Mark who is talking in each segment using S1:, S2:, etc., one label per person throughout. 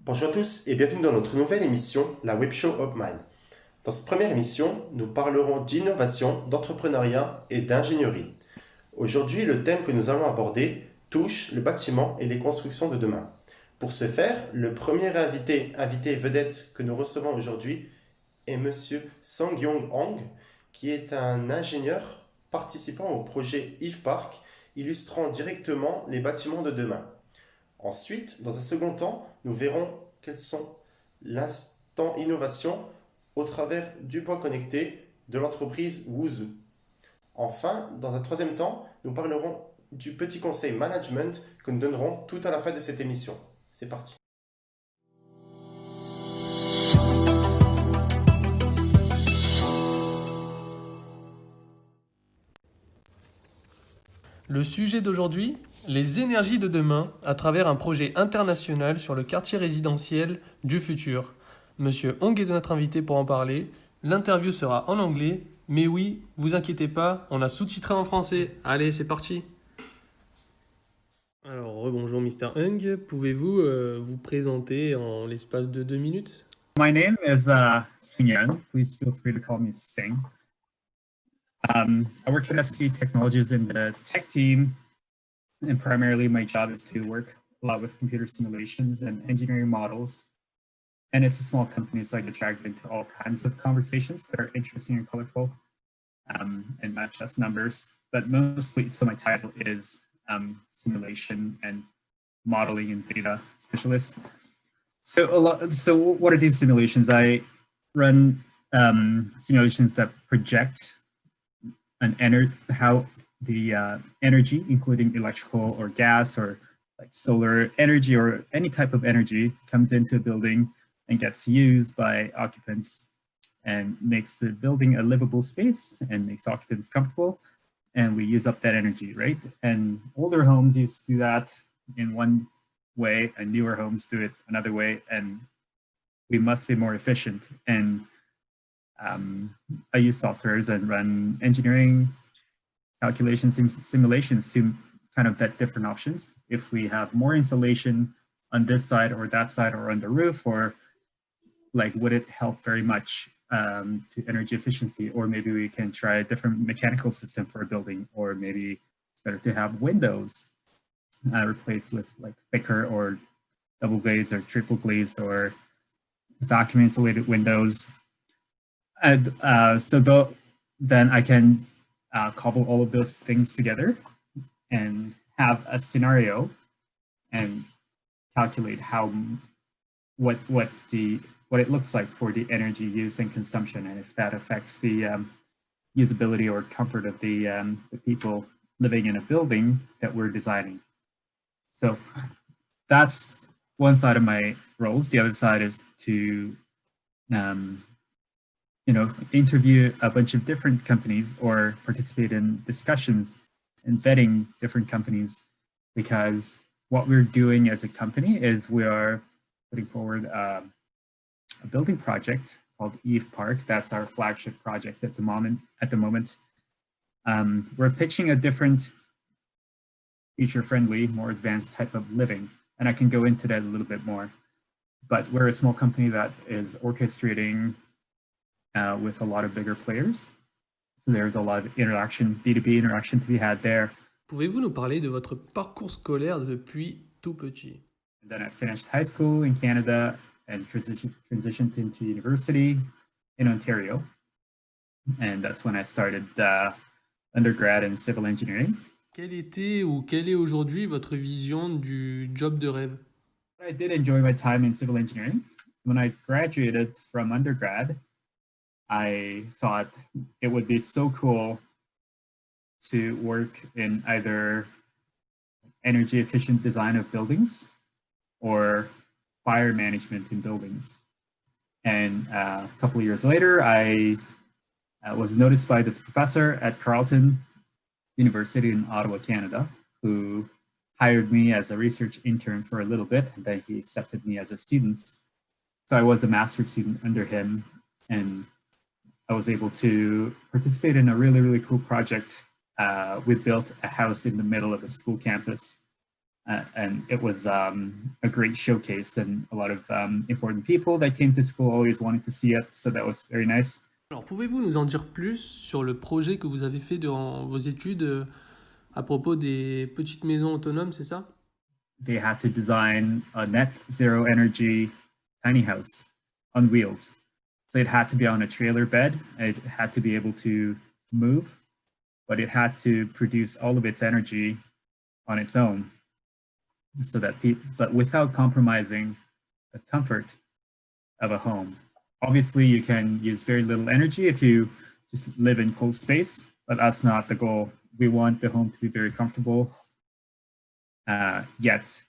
S1: Bonjour à tous et bienvenue dans notre nouvelle émission, la WebShow OPmind. Dans cette première émission, nous parlerons d'innovation, d'entrepreneuriat et d'ingénierie. Aujourd'hui, le thème que nous allons aborder touche le bâtiment et les constructions de demain. Pour ce faire, le premier invité vedette que nous recevons aujourd'hui est Mr Seungyeon Hong, qui est un ingénieur participant au projet Eve Park, illustrant directement les bâtiments de demain. Ensuite, dans un second temps, nous verrons quels sont l'instant innovation au travers du point connecté de l'entreprise Wuzu. Enfin, dans un troisième temps, nous parlerons du petit conseil management que nous donnerons tout à la fin de cette émission. C'est parti.
S2: Le sujet d'aujourd'hui, les énergies de demain à travers un projet international sur le quartier résidentiel du futur. Monsieur Hong est notre invité pour en parler. L'interview sera en anglais, mais oui, vous inquiétez pas, on a sous-titré en français. Allez, c'est parti. Alors, rebonjour Mr Hong, pouvez-vous vous présenter en l'espace de 2 minutes?
S3: My name is Seungyeon. Please feel free to call me Sing. I work at ST Technologies in the tech team, and primarily my job is to work a lot with computer simulations and engineering models. And it's a small company, so I get dragged into all kinds of conversations that are interesting and colorful, and not just numbers. But mostly, so my title is simulation and modeling and data specialist. So what are these simulations? I run simulations that project how the energy, including electrical or gas or like solar energy or any type of energy, comes into a building and gets used by occupants and makes the building a livable space and makes occupants comfortable. And we use up that energy, right? And older homes used to do that in one way, and newer homes do it another way, and we must be more efficient. And I use softwares and run engineering calculations and simulations to kind of vet different options. If we have more insulation on this side or that side or on the roof, or like, would it help very much to energy efficiency? Or maybe we can try a different mechanical system for a building, or maybe it's better to have windows replaced with like thicker or double glazed or triple glazed or vacuum insulated windows. And then I can cobble all of those things together and have a scenario and calculate what it looks like for the energy use and consumption, and if that affects the usability or comfort of the people living in a building that we're designing. So that's one side of my roles. The other side is to interview a bunch of different companies or participate in discussions and vetting different companies, because what we're doing as a company is we are putting forward a building project called Eve Park. That's our flagship project at the moment. We're pitching a different future-friendly, more advanced type of living, and I can go into that a little bit more. But we're a small company that is orchestrating with a lot of bigger players. So there's a lot of interaction, B2B interaction to be had there.
S2: Pouvez-vous nous parler de votre parcours scolaire depuis tout petit?
S3: And then I finished high school in Canada and transitioned into university in Ontario. And that's when I started undergrad in civil engineering.
S2: Quelle était ou quelle est aujourd'hui votre vision du job de rêve?
S3: I did enjoy my time in civil engineering. When I graduated from undergrad, I thought it would be so cool to work in either energy efficient design of buildings or fire management in buildings. And a couple of years later, I was noticed by this professor at Carleton University in Ottawa, Canada, who hired me as a research intern for a little bit, and then he accepted me as a student. So I was a master's student under him, and I was able to participate in a really, really cool project. We built a house in the middle of a school campus And it was a great showcase, and a lot of important people that came to school always wanted to see it. So that was very nice.
S2: Alors, pouvez-vous nous en dire plus sur le projet que vous avez fait durant vos études à propos des petites maisons autonomes, c'est ça?
S3: They had to design a net zero energy tiny house on wheels. So it had to be on a trailer bed. It had to be able to move, but it had to produce all of its energy on its own. So that but without compromising the comfort of a home. Obviously, you can use very little energy if you just live in closed space, but that's not the goal. We want the home to be very comfortable, yet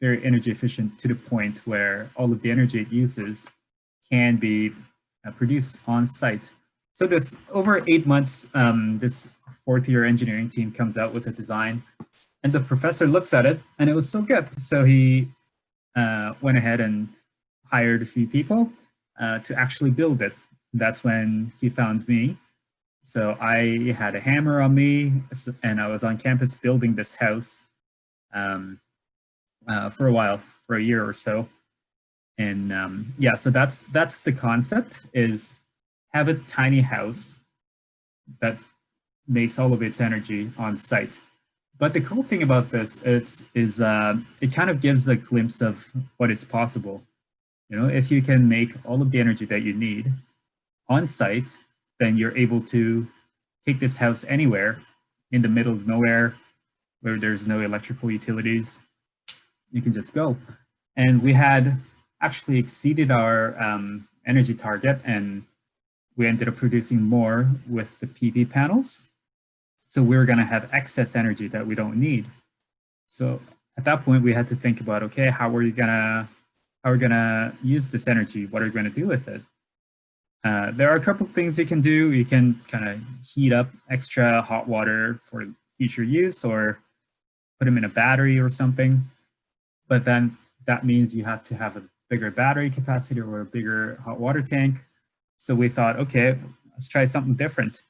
S3: very energy efficient to the point where all of the energy it uses can be produced on site. So this over 8 months, this fourth year engineering team comes out with a design, and the professor looks at it, and it was so good. So he went ahead and hired a few people to actually build it. That's when he found me. So I had a hammer on me, and I was on campus building this house for a while, for a year or so. And yeah, so that's the concept, is have a tiny house that makes all of its energy on site. But the cool thing about this is it kind of gives a glimpse of what is possible. You know, if you can make all of the energy that you need on site, then you're able to take this house anywhere in the middle of nowhere where there's no electrical utilities. You can just go. And we had actually exceeded our energy target, and we ended up producing more with the PV panels. So we're going to have excess energy that we don't need. So at that point, we had to think about, okay, how are we gonna use this energy? What are we going to do with it? There are a couple of things you can do. You can kind of heat up extra hot water for future use, or put them in a battery or something. But then that means you have to have a bigger battery capacity or a bigger hot water tank. So we thought, okay, let's try something different.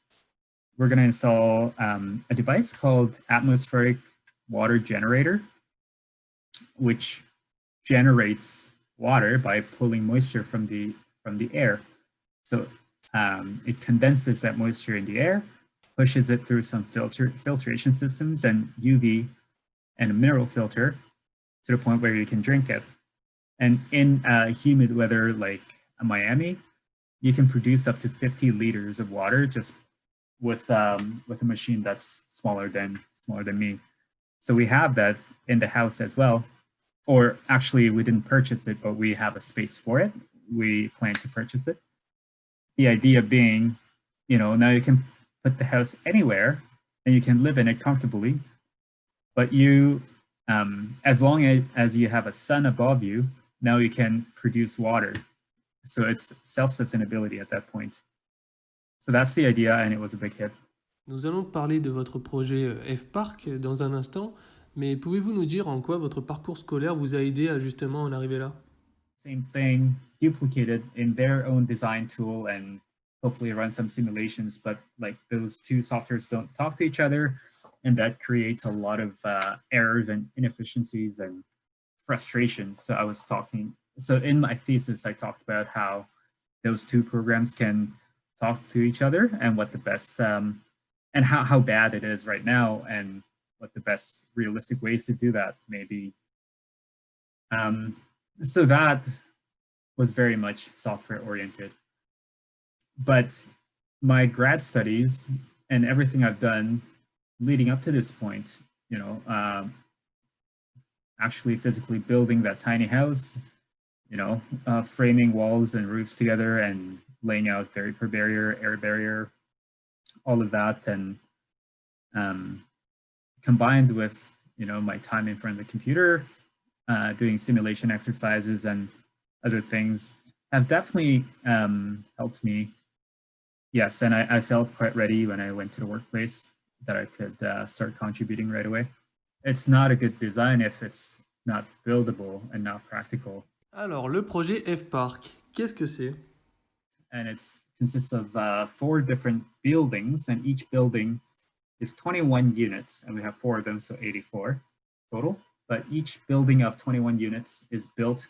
S3: We're going to install a device called atmospheric water generator, which generates water by pulling moisture from the air. So it condenses that moisture in the air, pushes it through some filtration systems and UV and a mineral filter to the point where you can drink it. And in humid weather like Miami, you can produce up to 50 liters of water just with a machine that's smaller than me. So we have that in the house as well. Or actually, we didn't purchase it, but we have a space for it. We plan to purchase it. The idea being, you know, now you can put the house anywhere and you can live in it comfortably. But you, as long as you have a sun above you, now you can produce water. So it's self-sustainability at that point. So that's the idea, and it was a big hit.
S2: Nous allons parler de votre projet F-Park dans un instant, mais pouvez-vous nous dire en quoi votre parcours scolaire vous a aidé à justement en arriver là?
S3: Same thing, duplicated in their own design tool and hopefully run some simulations, but like those two softwares don't talk to each other, and that creates a lot of errors and inefficiencies and frustration. So in my thesis, I talked about how those two programs can talk to each other, and what the best and how bad it is right now, and what the best realistic ways to do that may be. So that was very much software oriented. But my grad studies and everything I've done leading up to this point, you know, actually physically building that tiny house, you know, framing walls and roofs together and laying out vapor barrier, air barrier, all of that, and combined with, you know, my time in front of the computer, doing simulation exercises and other things, have definitely helped me. Yes, and I felt quite ready when I went to the workplace that I could start contributing right away. It's not a good design if it's not buildable and not practical.
S2: Alors, le projet F-Park, qu'est-ce que c'est?
S3: And it consists of 4 different buildings, and each building is 21 units, and we have 4 of them, so 84. total, but each building of 21 units is built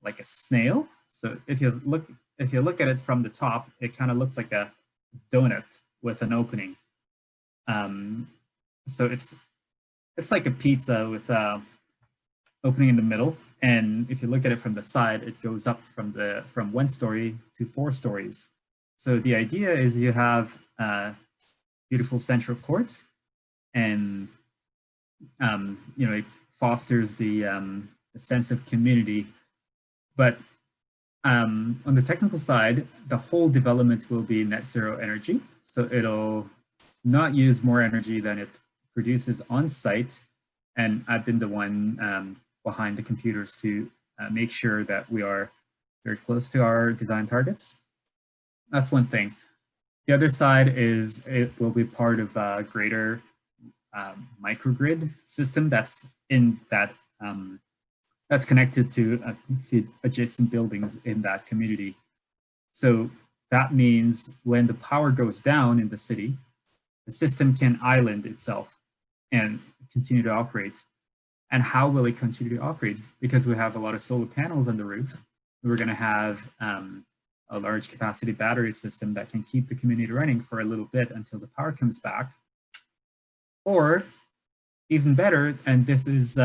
S3: like a snail. So if you look at it from the top, it kind of looks like a donut with an opening. So it's like a pizza with opening in the middle. And if you look at it from the side, it goes up from 1 story to 4 stories. So the idea is you have a beautiful central court, and it fosters the sense of community. But on the technical side, the whole development will be net zero energy. So it'll not use more energy than it produces on site. And I've been the one behind the computers to make sure that we are very close to our design targets. That's one thing. The other side is it will be part of a greater microgrid system that's that's connected to adjacent buildings in that community. So that means when the power goes down in the city, the system can island itself and continue to operate. And how will it continue to operate? Because we have a lot of solar panels on the roof. We're going to have a large capacity battery system that can keep the community running for a little bit until the power comes back. Or even better, and this is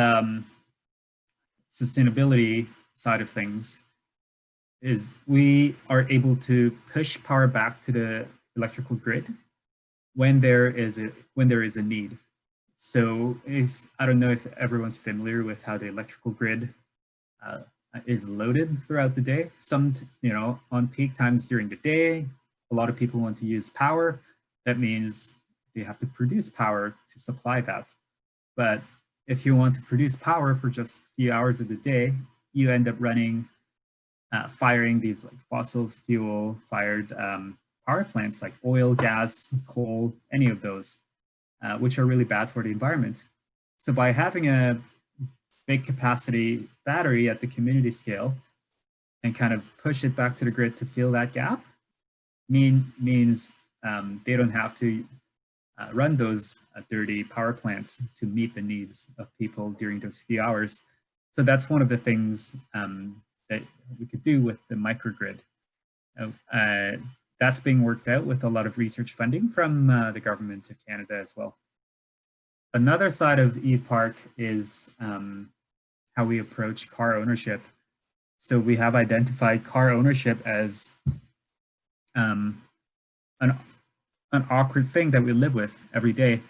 S3: sustainability side of things, is we are able to push power back to the electrical grid when there is a need. So I don't know if everyone's familiar with how the electrical grid is loaded throughout the day. Some, on peak times during the day, a lot of people want to use power. That means they have to produce power to supply that. But if you want to produce power for just a few hours of the day, you end up firing these like fossil fuel fired power plants like oil, gas, coal, any of those, which are really bad for the environment. So by having a big capacity battery at the community scale and kind of push it back to the grid to fill that gap means they don't have to run those dirty power plants to meet the needs of people during those few hours. So that's one of the things that we could do with the microgrid. That's being worked out with a lot of research funding from the government of Canada as well. Another side of ePark is how we approach car ownership. So we have identified car ownership as an awkward thing that we live with every day.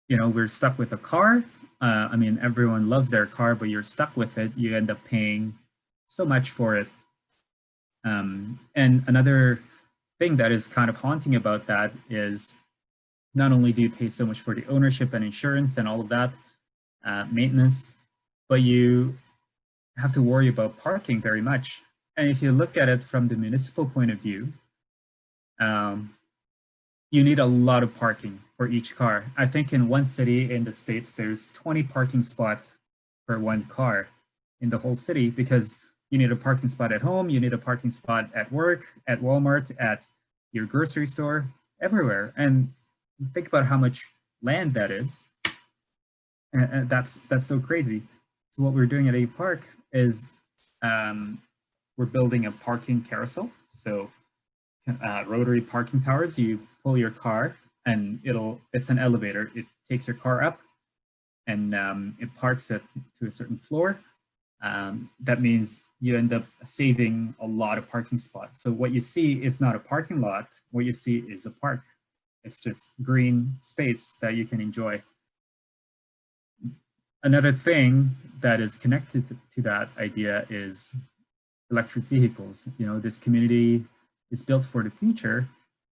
S3: We're stuck with a car. I mean, everyone loves their car, but you're stuck with it. You end up paying so much for it. And another thing that is kind of haunting about that is not only do you pay so much for the ownership and insurance and all of that maintenance, but you have to worry about parking very much. And if you look at it from the municipal point of view, you need a lot of parking for each car. I think in one city in the States, there's 20 parking spots for one car in the whole city, because you need a parking spot at home, you need a parking spot at work, at Walmart, at your grocery store, everywhere. And think about how much land that is. And that's so crazy. So what we're doing at ePark is we're building a parking carousel. So rotary parking towers, you pull your car and it's an elevator. It takes your car up and it parks it to a certain floor. That means you end up saving a lot of parking spots. So what you see is not a parking lot. What you see is a park. It's just green space that you can enjoy. Another thing that is connected to that idea is electric vehicles. This community is built for the future,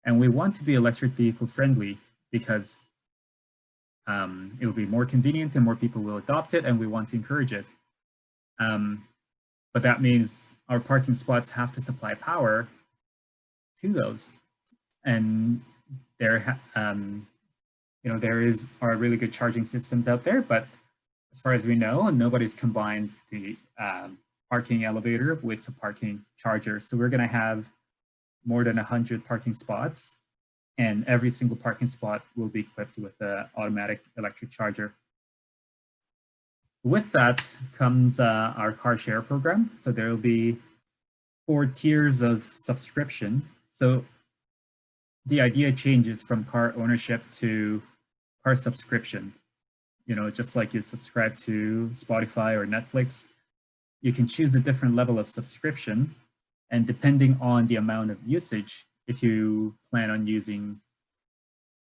S3: and we want to be electric vehicle friendly because it will be more convenient and more people will adopt it, and we want to encourage it. But that means our parking spots have to supply power to those. And there are really good charging systems out there, but as far as we know, nobody's combined the parking elevator with the parking charger. So we're going to have more than 100 parking spots, and every single parking spot will be equipped with an automatic electric charger. With that comes our car share program. So there will be 4 tiers of subscription. So the idea changes from car ownership to car subscription. You know, just like you subscribe to Spotify or Netflix, you can choose a different level of subscription. And depending on the amount of usage, if you plan on using,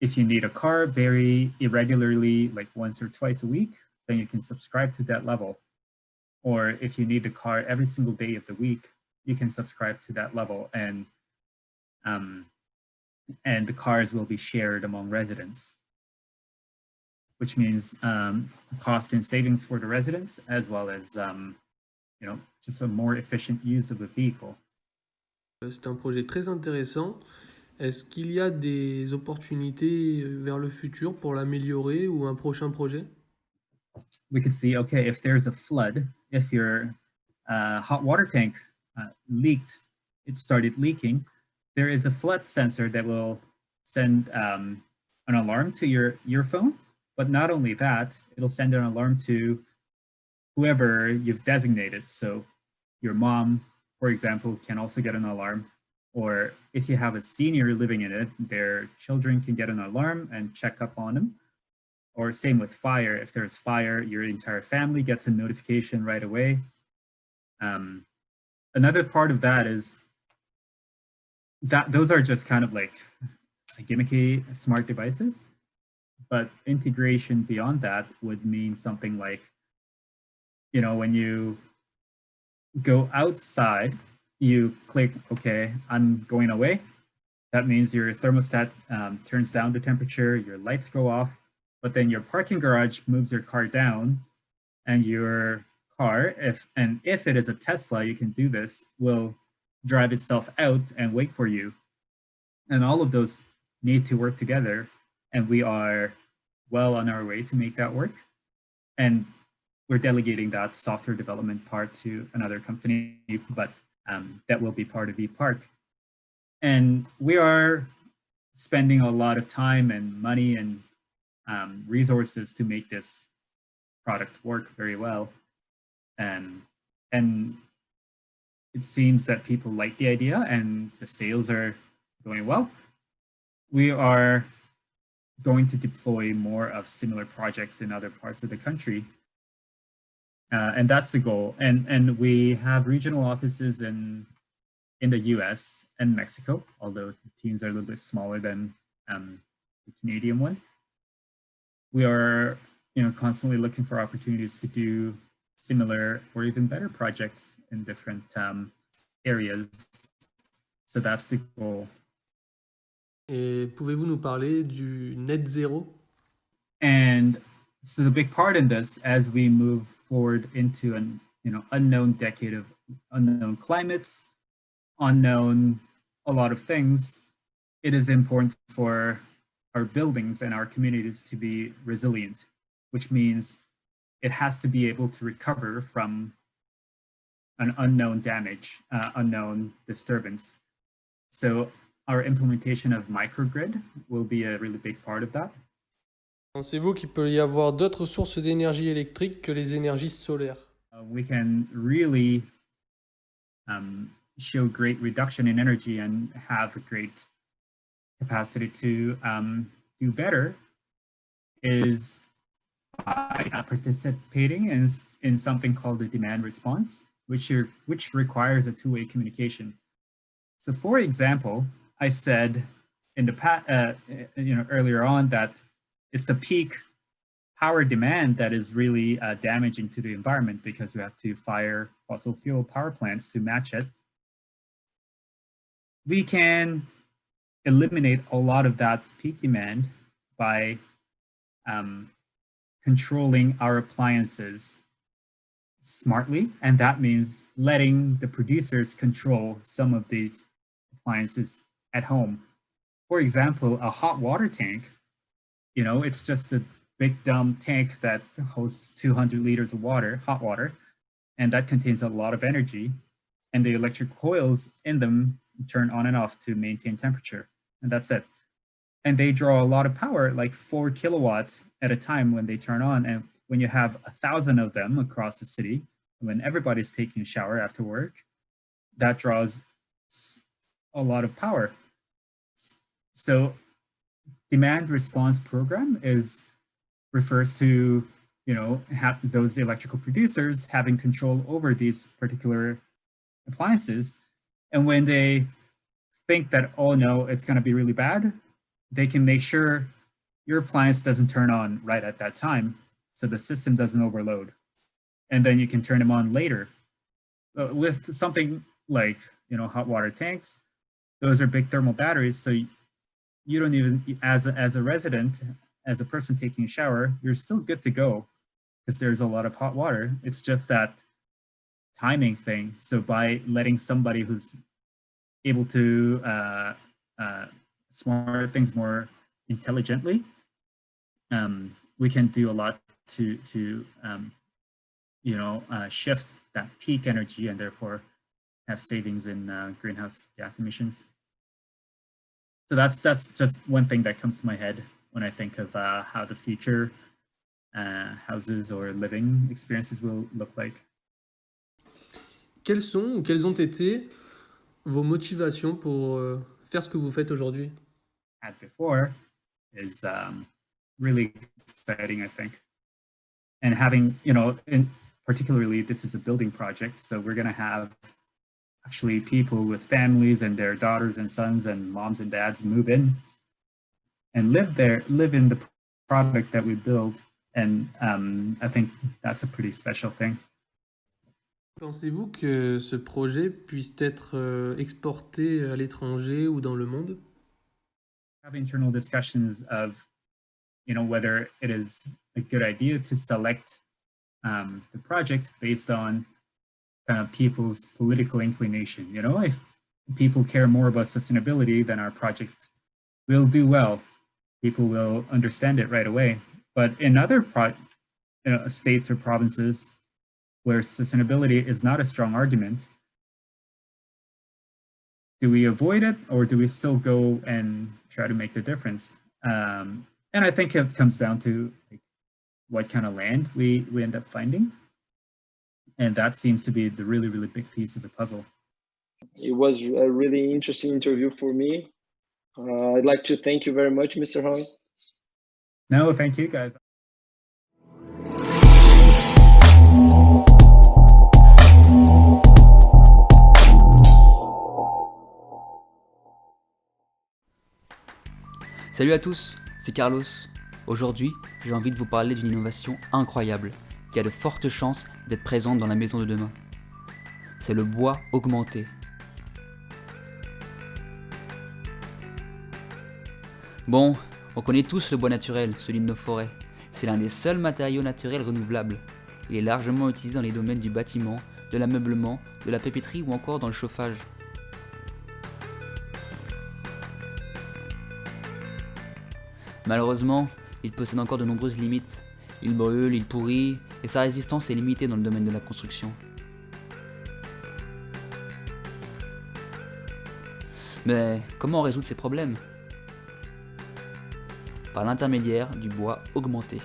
S3: if you need a car very irregularly, like once or twice a week, then you can subscribe to that level. Or if you need the car every single day of the week, you can subscribe to that level, and the cars will be shared among residents, which means cost and savings for the residents, as well as you know, just a more efficient use of the vehicle.
S2: C'est un projet très intéressant. Est-ce qu'il y a des opportunités vers le futur pour l'améliorer ou un prochain projet?
S3: We could see, okay, if there's a flood, if your hot water tank leaked, it started leaking, there is a flood sensor that will send an alarm to your phone. But not only that, it'll send an alarm to whoever you've designated. So your mom, for example, can also get an alarm. Or if you have a senior living in it, their children can get an alarm and check up on them. Or same with fire. If there's fire, your entire family gets a notification right away. Another part of that is that those are just kind of like gimmicky smart devices, but integration beyond that would mean something like, you know, when you go outside, you click, okay, I'm going away. That means your thermostat turns down the temperature, your lights go off, but then your parking garage moves your car down, and your car, if it is a Tesla, you can do this, will drive itself out and wait for you. And all of those need to work together, and we are well on our way to make that work. And we're delegating that software development part to another company, but that will be part of ePark. And we are spending a lot of time and money and resources to make this product work very well. And it seems that people like the idea and the sales are going well. We are going to deploy more of similar projects in other parts of the country. And that's the goal. And we have regional offices in the US and Mexico, although the teams are a little bit smaller than the Canadian one. We are, you know, constantly looking for opportunities to do similar or even better projects in different areas. So that's the goal.
S2: Et pouvez-vous nous parler du net zéro?
S3: And so the big part in this, as we move forward into an unknown decade of unknown climates, unknown a lot of things, it is important for our buildings and our communities to be resilient, which means it has to be able to recover from an unknown damage, unknown disturbance. So our implementation of microgrid will be a really big part of that.
S2: Pensez-vous qu'il peut y avoir d'autres sources d'énergie électrique que les énergies solaires?
S3: We can really show great reduction in energy and have a great capacity to do better is by participating in something called the demand response, which requires a two-way communication. So for example, I said in the past, earlier on that it's the peak power demand that is really damaging to the environment because we have to fire fossil fuel power plants to match it. We can eliminate a lot of that peak demand by controlling our appliances smartly, and that means letting the producers control some of these appliances at home. For example, a hot water tank, you know, it's just a big dumb tank that holds 200 liters of water, hot water, and that contains a lot of energy, and the electric coils in them turn on and off to maintain temperature, and that's it. And they draw a lot of power, like 4 kilowatts at a time when they turn on, and when you have 1,000 of them across the city, when everybody's taking a shower after work, that draws a lot of power. So demand response program refers to, have those electrical producers having control over these particular appliances. And when they think that, oh no, it's going to be really bad, they can make sure your appliance doesn't turn on right at that time, so the system doesn't overload. And then you can turn them on later. With something like, hot water tanks, those are big thermal batteries, so you don't even, as a resident, as a person taking a shower, you're still good to go because there's a lot of hot water. It's just that timing thing. So by letting somebody who's able to smart things more intelligently, we can do a lot to shift that peak energy and therefore have savings in greenhouse gas emissions. So that's just one thing that comes to my head when I think of how the future houses or living experiences will look like.
S2: Quelles sont ou quelles ont été vos motivations pour faire ce que vous faites aujourd'hui?
S3: Had before is really exciting, I think. And having, particularly this is a building project, so we're going to have actually people with families and their daughters and sons and moms and dads move in and live in the product that we build. And I think that's a pretty special thing.
S2: Pensez-vous que ce projet puisse être exporté à l'étranger ou dans le monde?
S3: Have internal discussions of, whether it is a good idea to select the project based on kind of people's political inclination. If people care more about sustainability, then our project will do well. People will understand it right away. But in other states or provinces where sustainability is not a strong argument, do we avoid it or do we still go and try to make the difference? And I think it comes down to what kind of land we end up finding. And that seems to be the really, really big piece of the puzzle.
S4: It was a really interesting interview for me. I'd like to thank you very much, Mr. Hong.
S3: No, thank you guys.
S5: Salut à tous, c'est Carlos. Aujourd'hui, j'ai envie de vous parler d'une innovation incroyable qui a de fortes chances d'être présente dans la maison de demain. C'est le bois augmenté. Bon, on connaît tous le bois naturel, celui de nos forêts. C'est l'un des seuls matériaux naturels renouvelables. Il est largement utilisé dans les domaines du bâtiment, de l'ameublement, de la papeterie ou encore dans le chauffage. Malheureusement, il possède encore de nombreuses limites. Il brûle, il pourrit, et sa résistance est limitée dans le domaine de la construction. Mais comment résoudre ces problèmes ? Par l'intermédiaire du bois augmenté.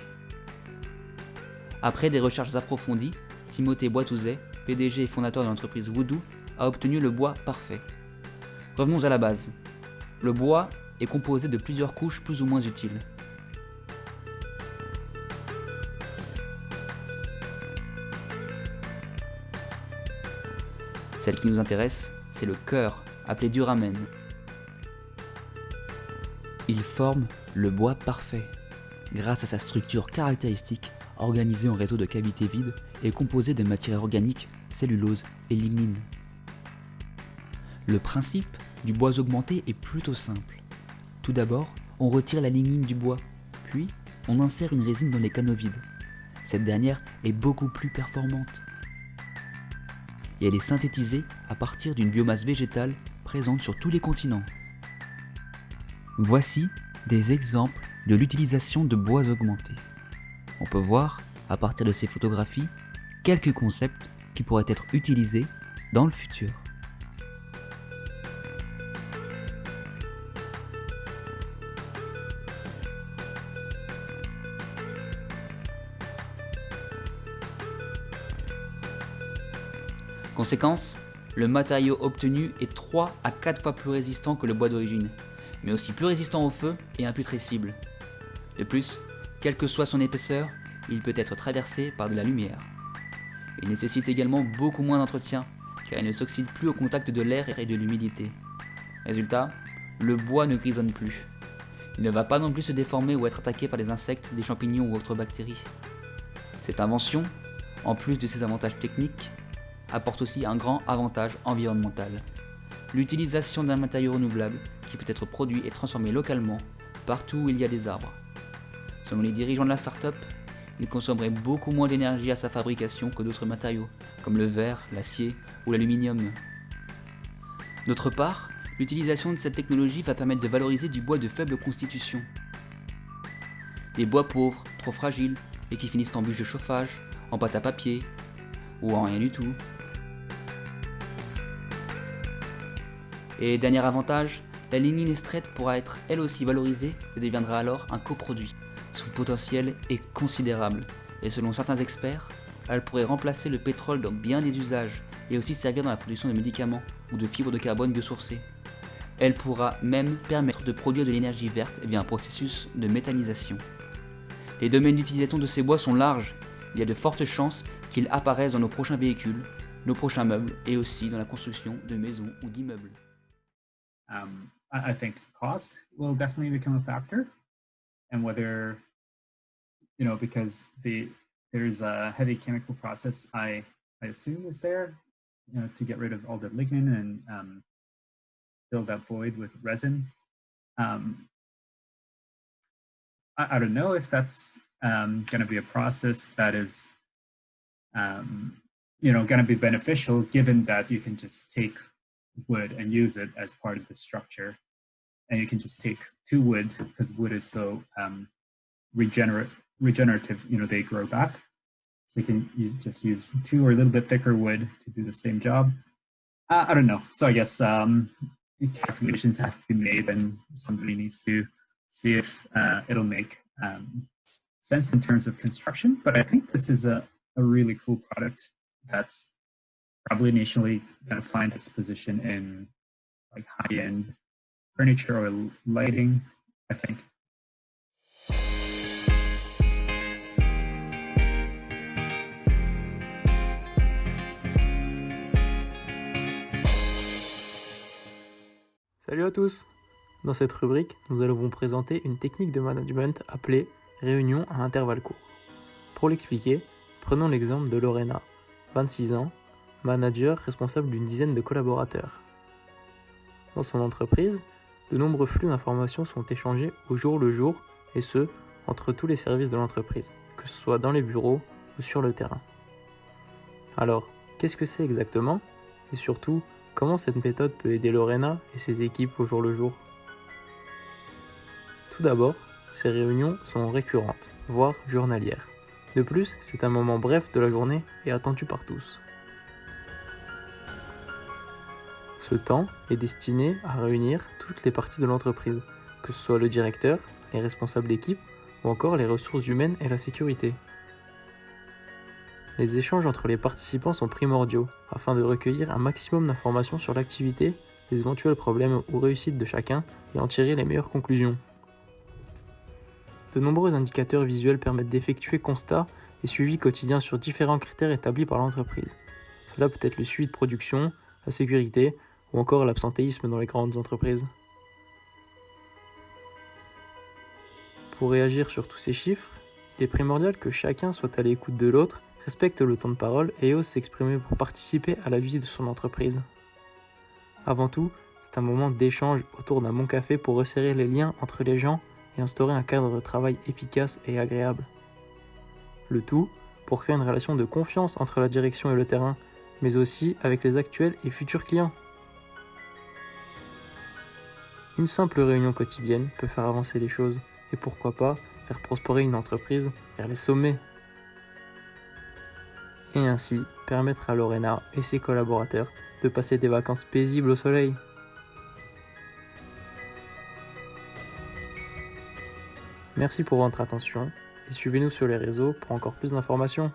S5: Après des recherches approfondies, Timothée Boitouzet, PDG et fondateur de l'entreprise Voodoo, a obtenu le bois parfait. Revenons à la base. Le bois est composé de plusieurs couches plus ou moins utiles. Celle qui nous intéresse, c'est le cœur, appelé duramen. Il forme le bois parfait, grâce à sa structure caractéristique, organisée en réseau de cavités vides et composée de matières organiques, cellulose et lignine. Le principe du bois augmenté est plutôt simple. Tout d'abord, on retire la lignine du bois, puis on insère une résine dans les canaux vides. Cette dernière est beaucoup plus performante. Et elle est synthétisée à partir d'une biomasse végétale présente sur tous les continents. Voici des exemples de l'utilisation de bois augmentés. On peut voir, à partir de ces photographies, quelques concepts qui pourraient être utilisés dans le futur. Conséquence, le matériau obtenu est 3 à 4 fois plus résistant que le bois d'origine, mais aussi plus résistant au feu et imputrescible. De plus, quelle que soit son épaisseur, il peut être traversé par de la lumière. Il nécessite également beaucoup moins d'entretien, car il ne s'oxyde plus au contact de l'air et de l'humidité. Résultat, le bois ne grisonne plus. Il ne va pas non plus se déformer ou être attaqué par des insectes, des champignons ou autres bactéries. Cette invention, en plus de ses avantages techniques, apporte aussi un grand avantage environnemental. L'utilisation d'un matériau renouvelable qui peut être produit et transformé localement partout où il y a des arbres. Selon les dirigeants de la start-up, il consommerait beaucoup moins d'énergie à sa fabrication que d'autres matériaux, comme le verre, l'acier ou l'aluminium. D'autre part, l'utilisation de cette technologie va permettre de valoriser du bois de faible constitution. Des bois pauvres, trop fragiles, et qui finissent en bûche de chauffage, en pâte à papier, ou en rien du tout. Et dernier avantage, la lignine extraite pourra être elle aussi valorisée et deviendra alors un coproduit. Son potentiel est considérable, et selon certains experts, elle pourrait remplacer le pétrole dans bien des usages, et aussi servir dans la production de médicaments ou de fibres de carbone biosourcées. Elle pourra même permettre de produire de l'énergie verte via un processus de méthanisation. Les domaines d'utilisation de ces bois sont larges, il y a de fortes chances qu'ils apparaissent dans nos prochains véhicules, nos prochains meubles, et aussi dans la construction de maisons ou d'immeubles.
S3: I think cost will definitely become a factor, and whether, because there's a heavy chemical process I assume is there, to get rid of all the lignin and fill that void with resin. I don't know if that's going to be a process that is, going to be beneficial, given that you can just take wood and use it as part of the structure, and you can just take two wood because wood is so regenerative. They grow back, so you can just use two or a little bit thicker wood to do the same job. I don't know. So I guess calculations have to be made, and somebody needs to see if it'll make sense in terms of construction. But I think this is a really cool product that's probably initially going to find its position in like high-end furniture or lighting, I think.
S2: Salut à tous! Dans cette rubrique, nous allons vous présenter une technique de management appelée réunion à intervalles courts. Pour l'expliquer, prenons l'exemple de Lorena, 26 ans, manager responsable d'une dizaine de collaborateurs. Dans son entreprise, de nombreux flux d'informations sont échangés au jour le jour, et ce, entre tous les services de l'entreprise, que ce soit dans les bureaux ou sur le terrain. Alors, qu'est-ce que c'est exactement? Et surtout, comment cette méthode peut aider Lorena et ses équipes au jour le jour? Tout d'abord, ces réunions sont récurrentes, voire journalières. De plus, c'est un moment bref de la journée et attendu par tous. Ce temps est destiné à réunir toutes les parties de l'entreprise, que ce soit le directeur, les responsables d'équipe ou encore les ressources humaines et la sécurité. Les échanges entre les participants sont primordiaux afin de recueillir un maximum d'informations sur l'activité, les éventuels problèmes ou réussites de chacun et en tirer les meilleures conclusions. De nombreux indicateurs visuels permettent d'effectuer constats et suivis quotidiens sur différents critères établis par l'entreprise. Cela peut être le suivi de production, la sécurité ou encore l'absentéisme dans les grandes entreprises. Pour réagir sur tous ces chiffres, il est primordial que chacun soit à l'écoute de l'autre, respecte le temps de parole et ose s'exprimer pour participer à la vie de son entreprise. Avant tout, c'est un moment d'échange autour d'un bon café pour resserrer les liens entre les gens et instaurer un cadre de travail efficace et agréable. Le tout pour créer une relation de confiance entre la direction et le terrain, mais aussi avec les actuels et futurs clients. Une simple réunion quotidienne peut faire avancer les choses, et pourquoi pas faire prospérer une entreprise vers les sommets. Et ainsi permettre à Lorena et ses collaborateurs de passer des vacances paisibles au soleil. Merci pour votre attention et suivez-nous sur les réseaux pour encore plus d'informations.